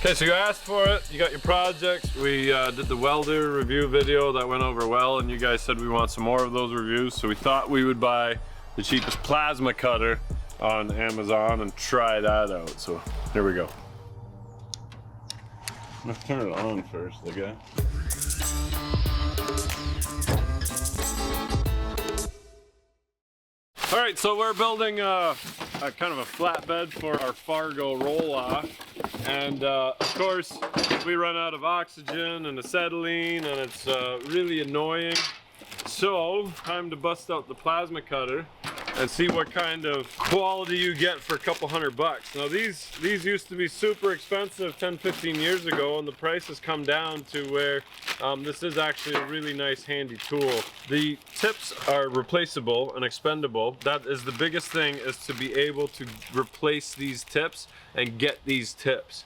Okay, so you asked for it, you got your projects. We did the welder review video that went over well, and you guys said we want some more of those reviews, so we thought we would buy the cheapest plasma cutter on Amazon and try that out. So here we go. Let's turn it on first, okay? All right, so we're building a kind of a flatbed for our Fargo roll-off, and of course we run out of oxygen and acetylene, and it's really annoying. So time to bust out the plasma cutter and see what kind of quality you get for a couple $100. Now these used to be super expensive 10-15 years ago, and the price has come down to where this is actually a really nice handy tool. The tips are replaceable and expendable. That is the biggest thing, is to be able to replace these tips and get these tips.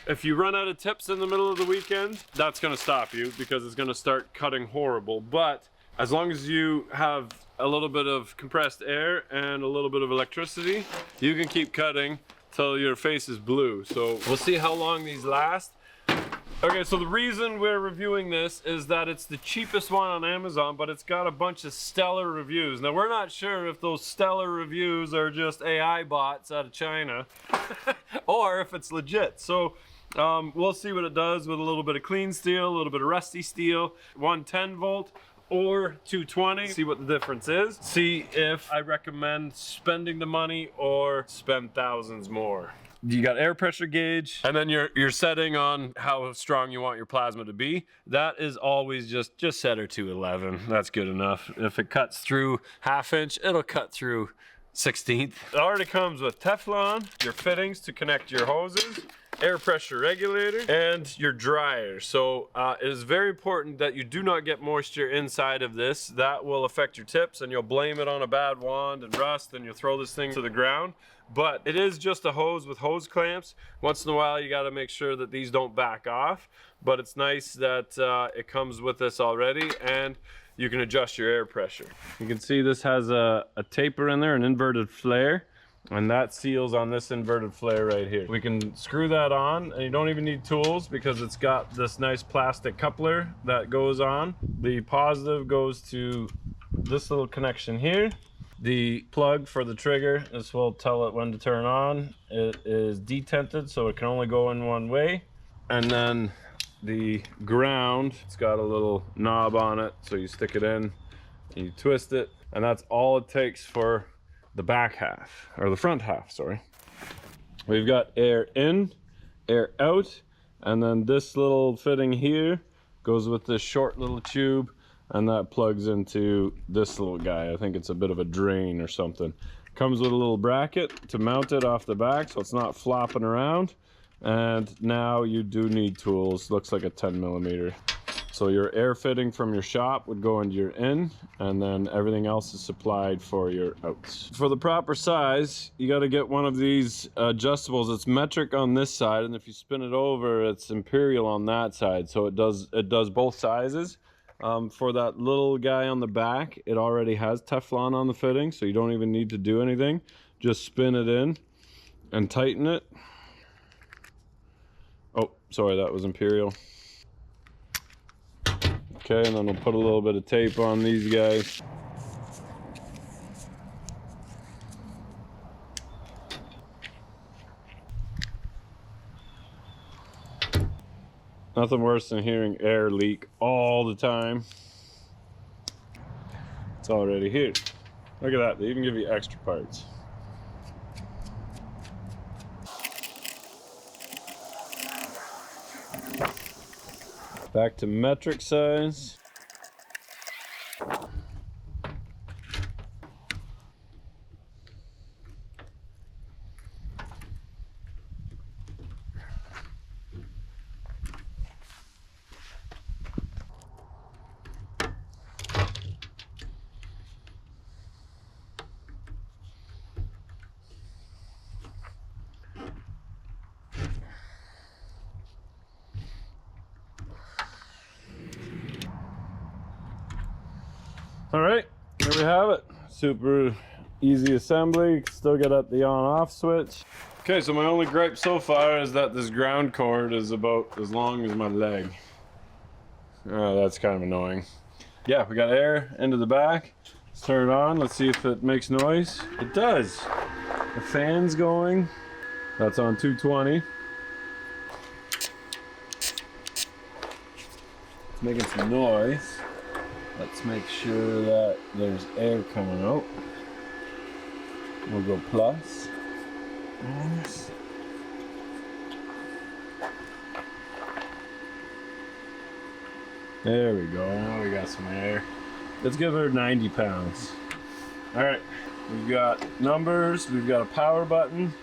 If you run out of tips in the middle of the weekend, that's going to stop you because it's going to start cutting horrible. But as long as you have a little bit of compressed air and a little bit of electricity, you can keep cutting till your face is blue. So we'll see how long these last. Okay, so the reason we're reviewing this is that it's the cheapest one on Amazon, but it's got a bunch of stellar reviews. Now we're not sure if those stellar reviews are just AI bots out of China or if it's legit. So we'll see what it does with a little bit of clean steel, a little bit of rusty steel, 110 volt or 220, see what the difference is. See if I recommend spending the money or spend thousands more. You got air pressure gauge, and then your setting on how strong you want your plasma to be. That is always just set her to 11. That's good enough. If it cuts through 1/2 inch, it'll cut through 1/16. It already comes with Teflon, your fittings to connect your hoses, air pressure regulator, and your dryer. So it is very important that you do not get moisture inside of this. That will affect your tips, and you'll blame it on a bad wand and rust, and you'll throw this thing to the ground. But it is just a hose with hose clamps. Once in a while you got to make sure that these don't back off, but it's nice that it comes with this already, and you can adjust your air pressure. You can see this has a taper in there, an inverted flare, and that seals on this inverted flare right here. We can screw that on, and you don't even need tools because it's got this nice plastic coupler that goes on. The positive goes to this little connection here. The plug for the trigger, this will tell it when to turn on. It is detented, so it can only go in one way. And then the ground, it's got a little knob on it, so you stick it in, you twist it, and that's all it takes for the back half, or the front half, sorry. We've got air in, air out, and then this little fitting here goes with this short little tube, and that plugs into this little guy. I think it's a bit of a drain or something. Comes with a little bracket to mount it off the back so it's not flopping around. And now you do need tools. Looks like a 10mm. So your air fitting from your shop would go into your in, and then everything else is supplied for your outs. For the proper size, you got to get one of these adjustables. It's metric on this side, and if you spin it over, it's imperial on that side. So it does both sizes. For that little guy on the back, it already has Teflon on the fitting, so you don't even need to do anything. Just spin it in and tighten it. Oh, sorry, that was imperial. Okay, and then we'll put a little bit of tape on these guys. Nothing worse than hearing air leak all the time. It's already here. Look at that, they even give you extra parts. Back to metric size. All right, there we have it. Super easy assembly. Still get at the on-off switch. Okay, so my only gripe so far is that this ground cord is about as long as my leg. Oh, that's kind of annoying. Yeah, we got air into the back. Let's turn it on. Let's see if it makes noise. It does. The fan's going. That's on 220. It's making some noise. Let's make sure that there's air coming out. We'll go plus. Minus. There we go. Now we got some air. Let's give her 90 pounds. All right. We've got numbers. We've got a power button.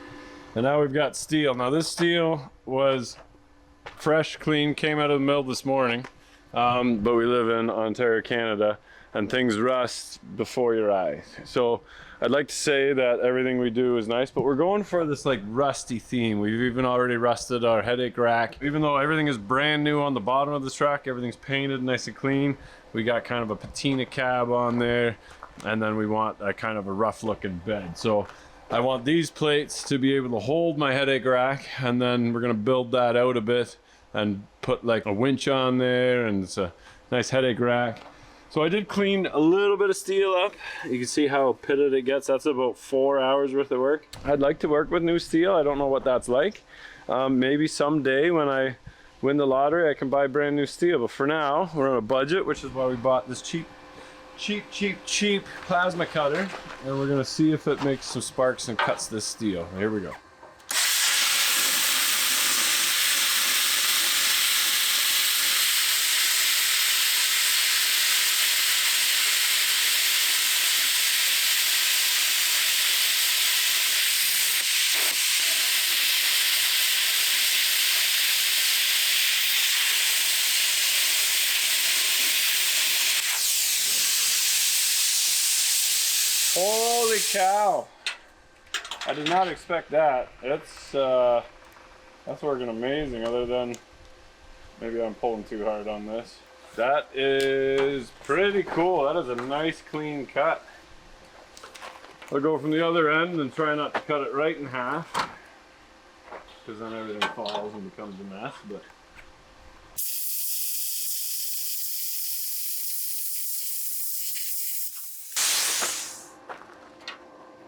And now we've got steel. Now this steel was fresh, clean, came out of the mill this morning. But we live in Ontario, Canada, and things rust before your eyes. So I'd like to say that everything we do is nice, but we're going for this like rusty theme. We've even already rusted our headache rack. Even though everything is brand new on the bottom of this truck, everything's painted nice and clean. We got kind of a patina cab on there, and then we want a kind of a rough looking bed. So I want these plates to be able to hold my headache rack, and then we're gonna build that out a bit and put like a winch on there, and it's a nice headache rack. So I did clean a little bit of steel up. You can see how pitted it gets. That's about 4 hours worth of work. I'd like to work with new steel. I don't know what that's like. Maybe someday when I win the lottery, I can buy brand new steel. But for now, we're on a budget, which is why we bought this cheap plasma cutter. And we're gonna see if it makes some sparks and cuts this steel. Here we go. Holy cow! I did not expect that. That's working amazing, other than maybe I'm pulling too hard on this. That is pretty cool. That is a nice clean cut. I'll go from the other end and try not to cut it right in half, because then everything falls and becomes a mess. But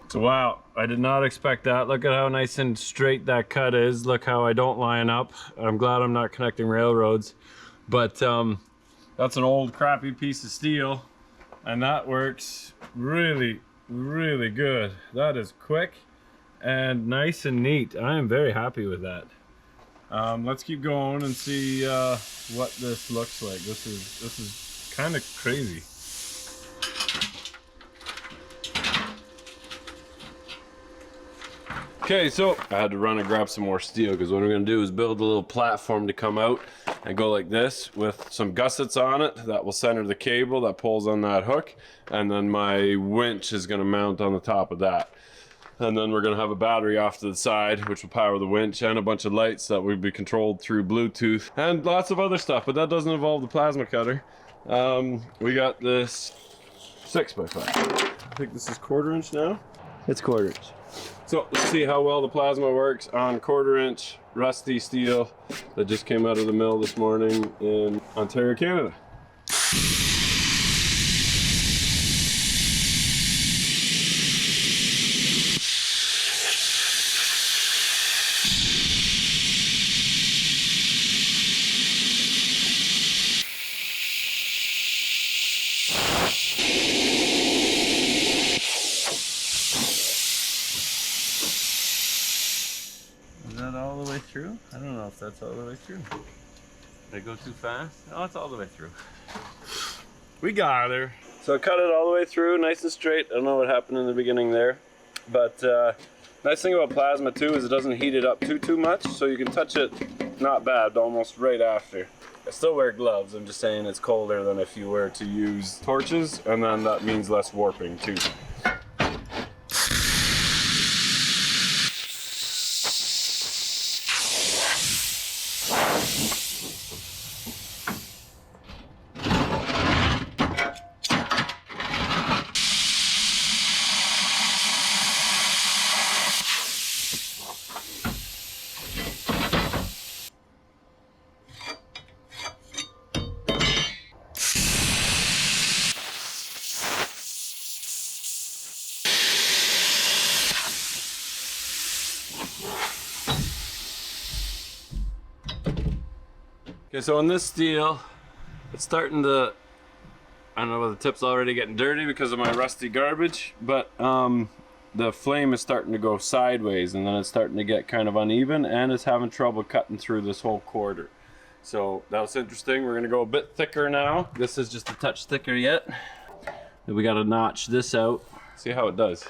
so wow, I did not expect that. Look at how nice and straight that cut is. Look how I don't line up. I'm glad I'm not connecting railroads. But that's an old crappy piece of steel, and that works really, really good. That is quick and nice and neat. I am very happy with that. Let's keep going and see what this looks like. This is kind of crazy. Okay, so I had to run and grab some more steel, because what I'm gonna do is build a little platform to come out and go like this with some gussets on it that will center the cable that pulls on that hook, and then my winch is gonna mount on the top of that. And then we're gonna have a battery off to the side which will power the winch, and a bunch of lights that will be controlled through Bluetooth, and lots of other stuff, but that doesn't involve the plasma cutter. We got this 6x5. I think this is 1/4 inch now. It's 1/4 inch. So let's see how well the plasma works on 1/4 inch rusty steel that just came out of the mill this morning in Ontario, Canada. Is that all the way through? I don't know if that's all the way through. Did I go too fast? Oh, it's all the way through. We got her. So I cut it all the way through, nice and straight. I don't know what happened in the beginning there. But nice thing about plasma too is it doesn't heat it up too much, so you can touch it not bad, almost right after. I still wear gloves. I'm just saying it's colder than if you were to use torches, and then that means less warping too. Okay, so on this steel, it's starting to, I don't know whether the tip's already getting dirty because of my rusty garbage, but the flame is starting to go sideways, and then it's starting to get kind of uneven, and it's having trouble cutting through this whole quarter. So that's interesting. We're gonna go a bit thicker now. This is just a touch thicker yet. Then we gotta notch this out. See how it does.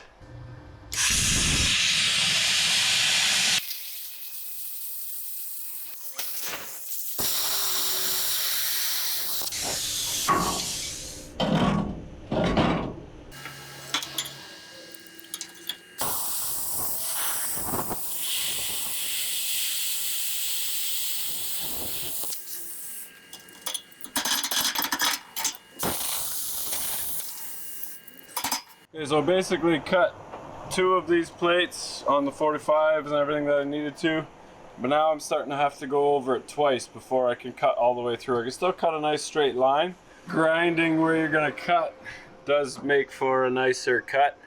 Okay, so basically cut 2 of these plates on the 45s and everything that I needed to, but now I'm starting to have to go over it twice before I can cut all the way through. I can still cut a nice straight line. Grinding where you're gonna cut does make for a nicer cut.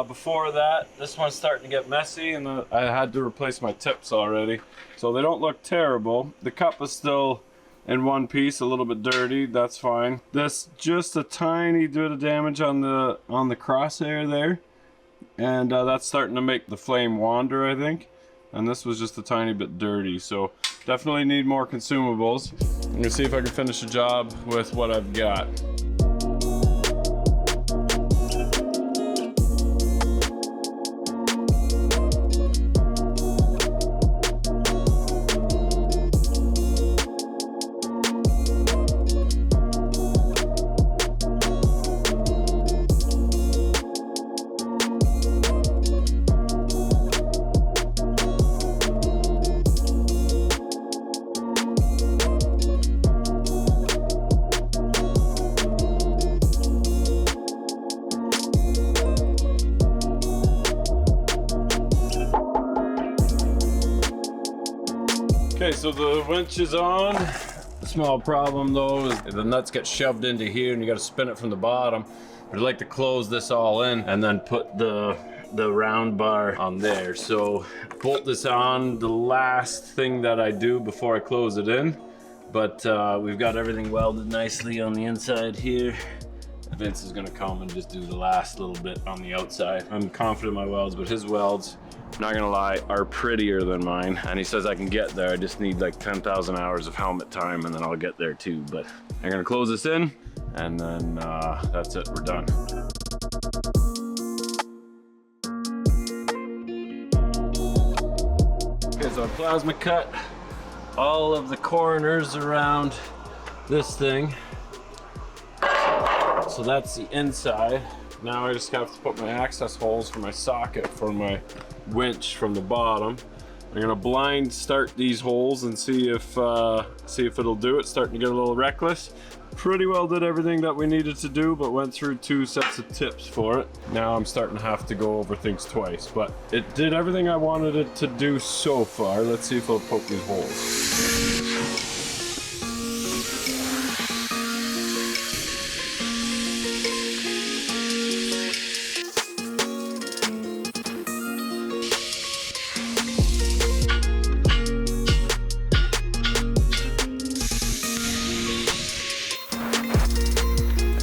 Before that, this one's starting to get messy, and I had to replace my tips already, so they don't look terrible. The cup is still in one piece, a little bit dirty. That's fine. This just a tiny bit of damage on the crosshair there, and that's starting to make the flame wander, I think. And this was just a tiny bit dirty, so definitely need more consumables. I'm gonna see if I can finish the job with what I've got. Okay, so the winch is on. The small problem though is the nuts get shoved into here and you gotta spin it from the bottom. I'd like to close this all in and then put the round bar on there. So bolt this on, the last thing that I do before I close it in. But we've got everything welded nicely on the inside here. Vince is gonna come and just do the last little bit on the outside. I'm confident in my welds, but his welds, not gonna lie, are prettier than mine. And he says I can get there. I just need like 10,000 hours of helmet time and then I'll get there too. But I'm gonna close this in and then that's it, we're done. Okay, so I plasma cut all of the corners around this thing. So that's the inside. Now I just have to put my access holes for my socket for my winch from the bottom. I'm gonna blind start these holes and see if it'll do it. Starting to get a little reckless. Pretty well did everything that we needed to do, but went through 2 sets of tips for it. Now I'm starting to have to go over things twice, but it did everything I wanted it to do so far. Let's see if it'll poke these holes.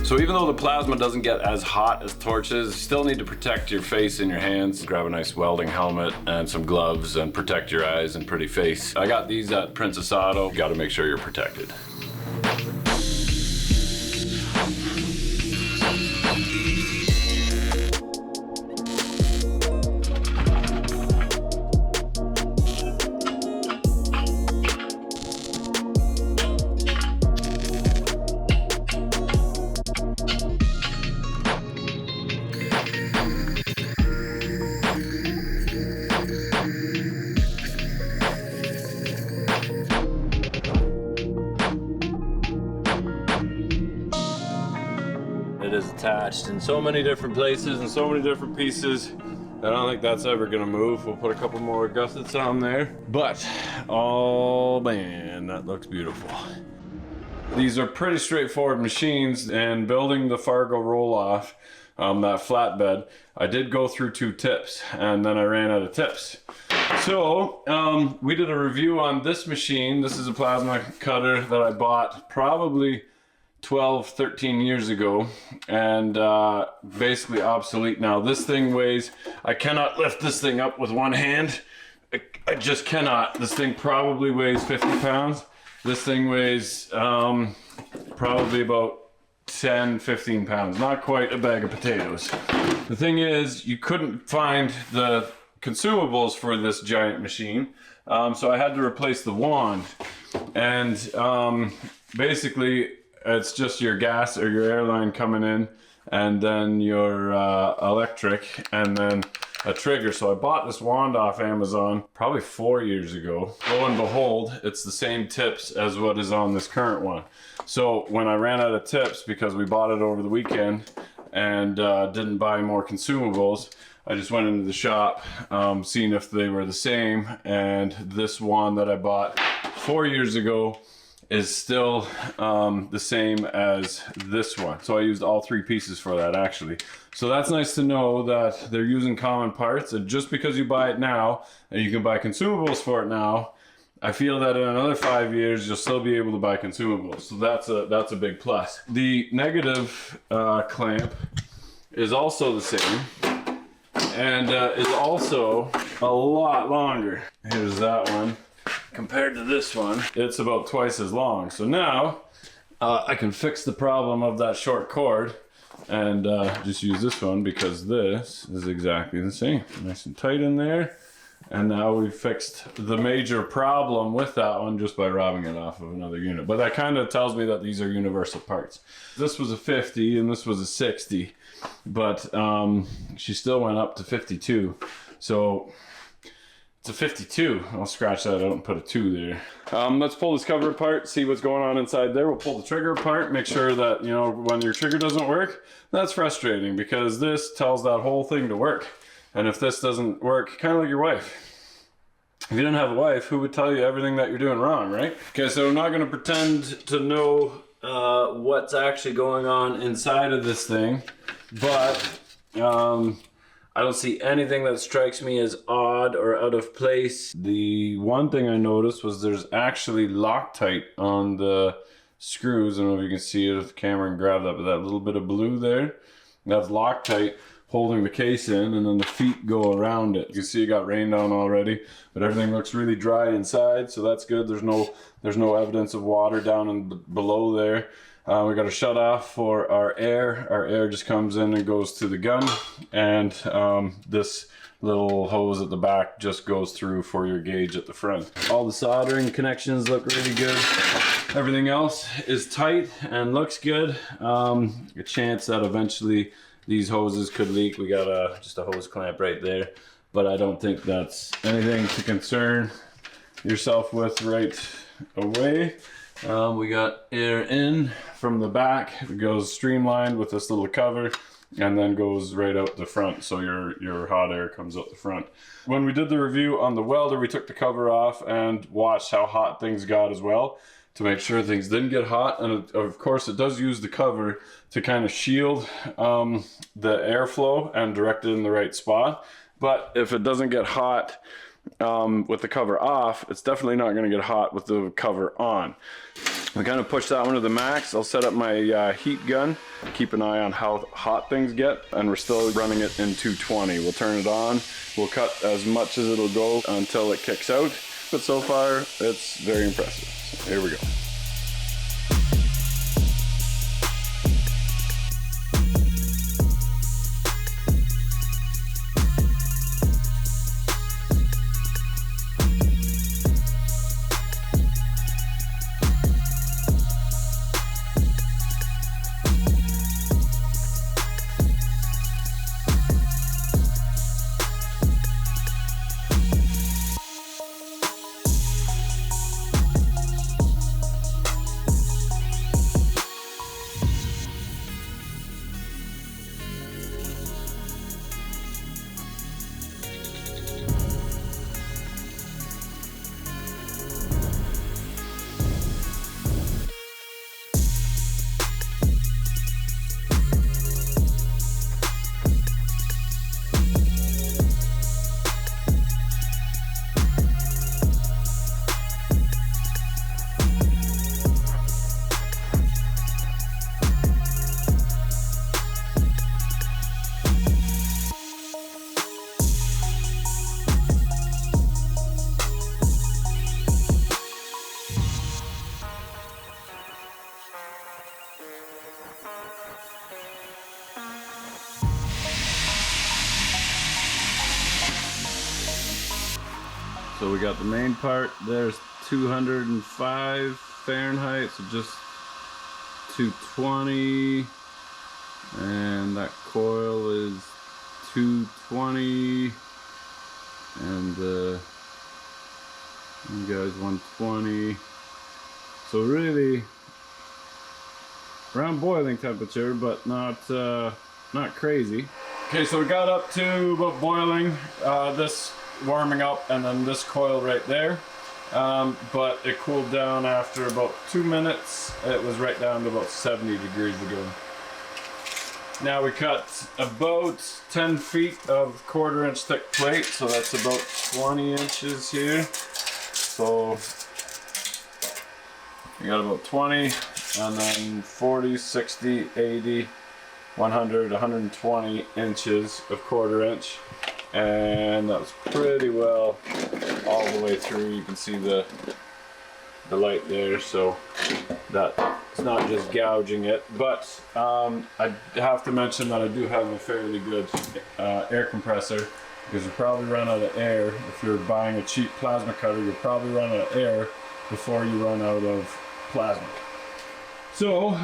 So even though the plasma doesn't get as hot as torches, you still need to protect your face and your hands. Grab a nice welding helmet and some gloves and protect your eyes and pretty face. I got these at Princess Auto. Got to make sure you're protected. It is attached in so many different places and so many different pieces. I don't think that's ever gonna move. We'll put a couple more gussets on there. But, oh man, that looks beautiful. These are pretty straightforward machines, and building the Fargo roll-off, that flatbed, I did go through 2 tips and then I ran out of tips. So we did a review on this machine. This is a plasma cutter that I bought probably 12, 13 years ago, and basically obsolete now. This thing weighs, I cannot lift this thing up with one hand. I just cannot. This thing probably weighs 50 pounds. This thing weighs probably about 10, 15 pounds. Not quite a bag of potatoes. The thing is, you couldn't find the consumables for this giant machine, so I had to replace the wand. And basically, it's just your gas or your airline coming in, and then your electric, and then a trigger. So I bought this wand off Amazon probably 4 years ago. Lo and behold, it's the same tips as what is on this current one. So when I ran out of tips, because we bought it over the weekend and didn't buy more consumables, I just went into the shop, seeing if they were the same, and this wand that I bought 4 years ago is still the same as this one. So I used all 3 pieces for that, actually. So that's nice to know that they're using common parts, and just because you buy it now and you can buy consumables for it now, I feel that in another 5 years you'll still be able to buy consumables. So that's a big plus. The negative clamp is also the same, and is also a lot longer. Here's that one. Compared to this one, it's about twice as long. So now I can fix the problem of that short cord and just use this one, because this is exactly the same. Nice and tight in there. And now we've fixed the major problem with that one just by robbing it off of another unit. But that kind of tells me that these are universal parts. This was a 50 and this was a 60, but she still went up to 52. So it's a 52. I'll scratch that out and put a 2 there. Let's pull this cover apart, see what's going on inside there. We'll pull the trigger apart, make sure that, you know, when your trigger doesn't work, that's frustrating, because this tells that whole thing to work. And if this doesn't work, kind of like your wife. If you didn't have a wife, who would tell you everything that you're doing wrong, right? Okay, so I'm not going to pretend to know what's actually going on inside of this thing, but I don't see anything that strikes me as odd or out of place. The one thing I noticed was there's actually Loctite on the screws. I don't know if you can see it with the camera and grab that, but that little bit of blue there, that's Loctite holding the case in, and then the feet go around it. You can see it got rained on already, but everything looks really dry inside, so that's good. There's no evidence of water down and below there. We got a shut off for our air. Our air just comes in and goes to the gun, and this little hose at the back just goes through for your gauge at the front. All the soldering connections look really good. Everything else is tight and looks good. A chance that eventually these hoses could leak. We got just a hose clamp right there, but I don't think that's anything to concern yourself with right away. We got air in from the back. It goes streamlined with this little cover, and then goes right out the front, so your hot air comes out the front. When we did the review on the welder, we took the cover off and watched how hot things got as well, to make sure things didn't get hot. And of course it does use the cover to kind of shield the airflow and direct it in the right spot. But if it doesn't get hot with the cover off, it's definitely not going to get hot with the cover on. I kind of push that one to the max. I'll set up my heat gun, keep an eye on how hot things get, and we're still running it in 220. We'll turn it on, we'll cut as much as it'll go until it kicks out, but so far it's very impressive. So here we go. So we got the main part, there's 205 Fahrenheit, so just 220, and that coil is 220, and you guys 120. So really around boiling temperature, but not crazy. Okay, so we got up to about boiling, this warming up, and then this coil right there. But it cooled down after about 2 minutes. It was right down to about 70 degrees again. Now we cut about 10 feet of 1/4 inch thick plate, so that's about 20 inches here. So we got about 20, and then 40, 60, 80, 100, 120 inches of 1/4 inch. And that was pretty well all the way through. You can see the light there, so that it's not just gouging it. But I have to mention that I do have a fairly good air compressor, because you probably run out of air. If you're buying a cheap plasma cutter, you'll probably run out of air before you run out of plasma. So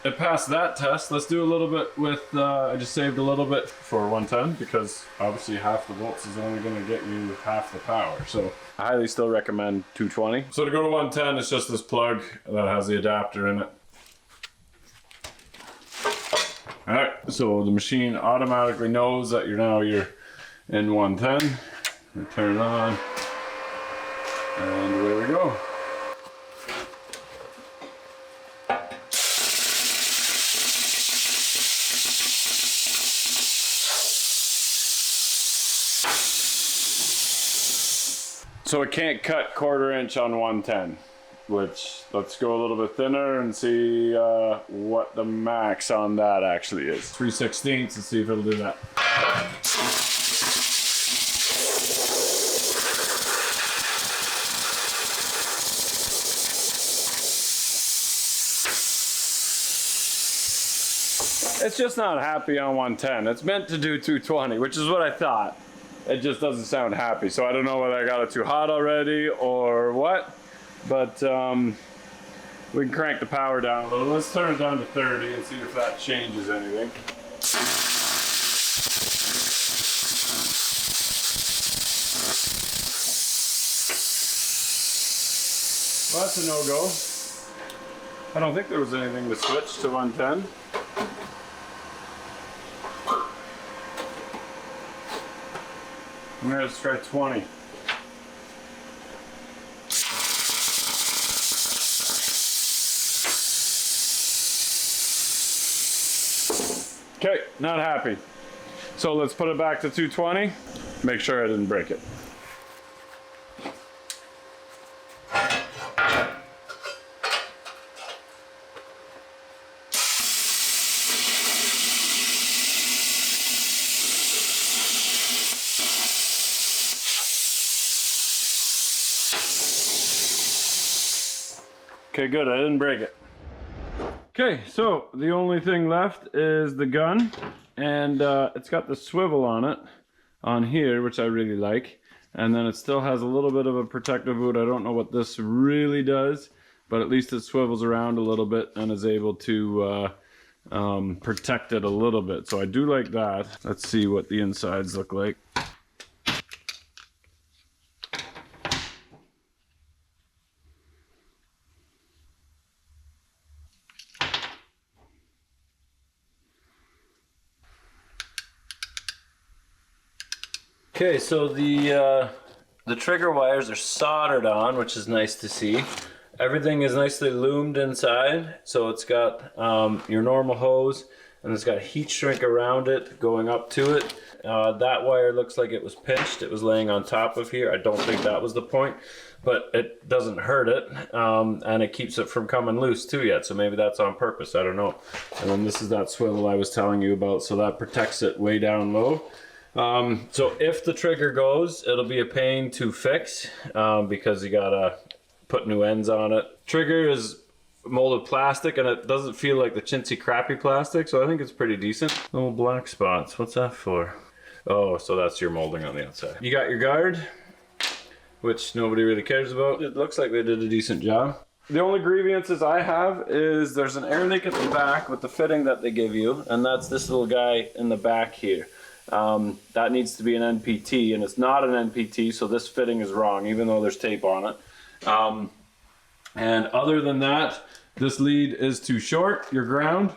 it passed that test. Let's do a little bit with, I just saved a little bit for 110, because obviously half the volts is only going to get you half the power. So I highly still recommend 220. So to go to 110, it's just this plug that has the adapter in it. Alright, so the machine automatically knows that you're in 110. We turn it on, and away we go. So it can't cut 1/4 inch on 110, which, let's go a little bit thinner and see what the max on that actually is. 3/16, let's see if it'll do that. It's just not happy on 110. It's meant to do 220, which is what I thought. It just doesn't sound happy. So I don't know whether I got it too hot already or what, but we can crank the power down a little. Let's turn it down to 30 and see if that changes anything. Well, that's a no-go. I don't think there was anything to switch to 110. I'm gonna try 20. Okay, not happy. So let's put it back to 220. Make sure I didn't break it. Okay, good, I didn't break it. Okay, so the only thing left is the gun, and it's got the swivel on it, on here, which I really like. And then it still has a little bit of a protective hood. I don't know what this really does, but at least it swivels around a little bit and is able to protect it a little bit. So I do like that. Let's see what the insides look like. Okay, so the trigger wires are soldered on, which is nice to see. Everything is nicely loomed inside, so it's got your normal hose, and it's got a heat shrink around it going up to it. That wire looks like it was pinched. It was laying on top of here. I don't think that was the point, but it doesn't hurt it, and it keeps it from coming loose too yet, so maybe that's on purpose, I don't know. And then this is that swivel I was telling you about, so that protects it way down low. So if the trigger goes, it'll be a pain to fix, because you gotta put new ends on it. Trigger is molded plastic, and it doesn't feel like the chintzy crappy plastic, so I think it's pretty decent. Little black spots, what's that for? Oh, so that's your molding on the outside. You got your guard. which nobody really cares about. It looks like they did a decent job. The only grievances I have is there's an air leak at the back with the fitting that they give you, and that's this little guy in the back here. That needs to be an NPT, and it's not an NPT, so this fitting is wrong, even though there's tape on it. And other than that, this lead is too short, your ground.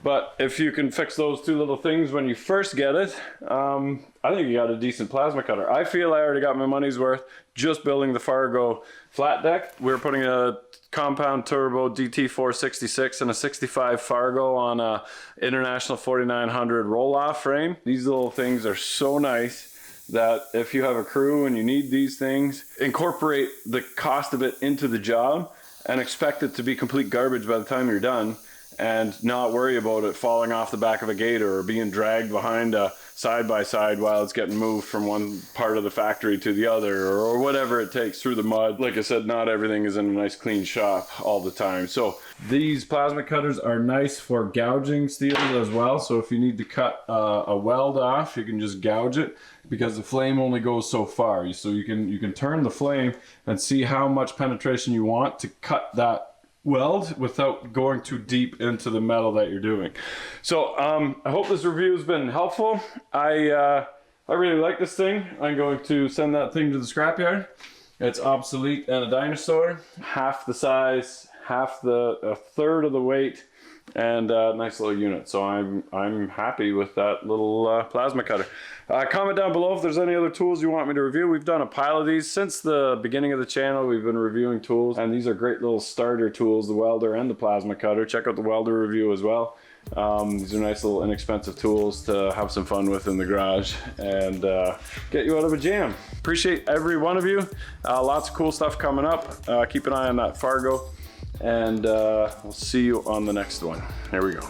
But if you can fix those two little things when you first get it, I think you got a decent plasma cutter. I feel I already got my money's worth just building the Fargo flat deck. We're putting a compound turbo DT466 and a 65 Fargo on a International 4900 roll-off frame. These little things are so nice that if you have a crew and you need these things, incorporate the cost of it into the job and expect it to be complete garbage by the time you're done, and not worry about it falling off the back of a gator or being dragged behind a side-by-side while it's getting moved from one part of the factory to the other, or whatever it takes through the mud. Like I said, not everything is in a nice clean shop all the time. So these plasma cutters are nice for gouging steels as well. So if you need to cut a weld off, you can just gouge it, because the flame only goes so far. So you can turn the flame and see how much penetration you want to cut that weld without going too deep into the metal that you're doing. So I hope this review has been helpful. I really like this thing. I'm going to send that thing to the scrapyard. It's obsolete and a dinosaur. Half the size, a third of the weight, and a nice little unit. So I'm happy with that little plasma cutter. Comment down below if there's any other tools you want me to review. We've done a pile of these since the beginning of the channel. We've been reviewing tools, and these are great little starter tools, the welder and the plasma cutter. Check out the welder review as well. These are nice little inexpensive tools to have some fun with in the garage and get you out of a jam. Appreciate every one of you. Lots of cool stuff coming up. Keep an eye on that Fargo, and we'll see you on the next one. Here we go.